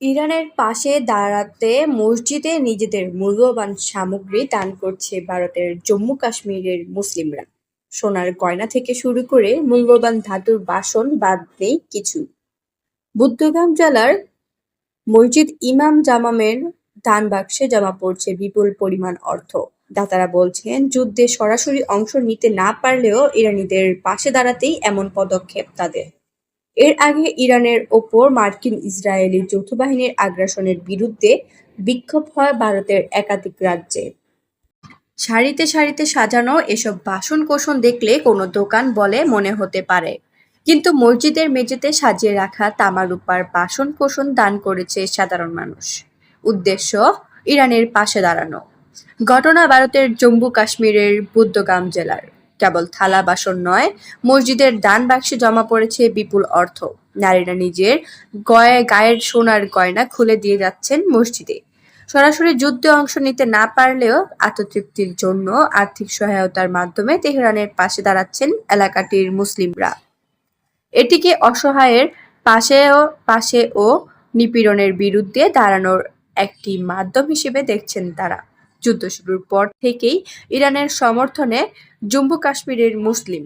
ইরানের পাশে দাঁড়াতে মসজিদে নিজেদের মূল্যবান সামগ্রী দান করছে ভারতের জম্মু কাশ্মীরের মুসলিমরা। সোনার গয়না থেকে শুরু করে মূল্যবান ধাতুর বাসন বাদ নেই কিছু। বুদ্ধগ্রাম জেলার মসজিদ ইমাম জামামের দান বাক্সে জমা পড়ছে বিপুল পরিমাণ অর্থ। দাতারা বলছেন, যুদ্ধে সরাসরি অংশ নিতে না পারলেও ইরানিদের পাশে দাঁড়াতেই এমন পদক্ষেপ তাদের। এর আগে ইরানের ওপর মার্কিন-ইসরায়েলি যৌথ বাহিনীর আগ্রাসনের বিরুদ্ধে বিক্ষোভ হয় ভারতের একাধিক রাজ্যে। সারিতে সারিতে সাজানো এসব বাসন-কোসন দেখলে কোনো দোকান বলে মনে হতে পারে, কিন্তু মসজিদের মেঝেতে সাজিয়ে রাখা তামা-রূপার বাসন-কোসন দান করেছে সাধারণ মানুষ। উদ্দেশ্য ইরানের পাশে দাঁড়ানো। ঘটনা ভারতের জম্মু কাশ্মীরের বুদ্ধগাম জেলার। কেবল থালা বাসন নয়, মসজিদের দান বাক্সে জমা পড়েছে বিপুল অর্থ। নারীরা নিজের গায়ের সোনার গয়না খুলে দিয়ে যাচ্ছেন মসজিদে। সরাসরি যুদ্ধে অংশ নিতে না পারলেও আত্মতৃপ্তির জন্য আর্থিক সহায়তার মাধ্যমে তেহরানের পাশে দাঁড়াচ্ছেন এলাকাটির মুসলিমরা। এটিকে অসহায়ের পাশে ও নিপীড়নের বিরুদ্ধে দাঁড়ানোর একটি মাধ্যম হিসেবে দেখছেন তারা। যুদ্ধ শুরুর পর থেকেই ইরানের সমর্থনে জম্মু কাশ্মীরের মুসলিম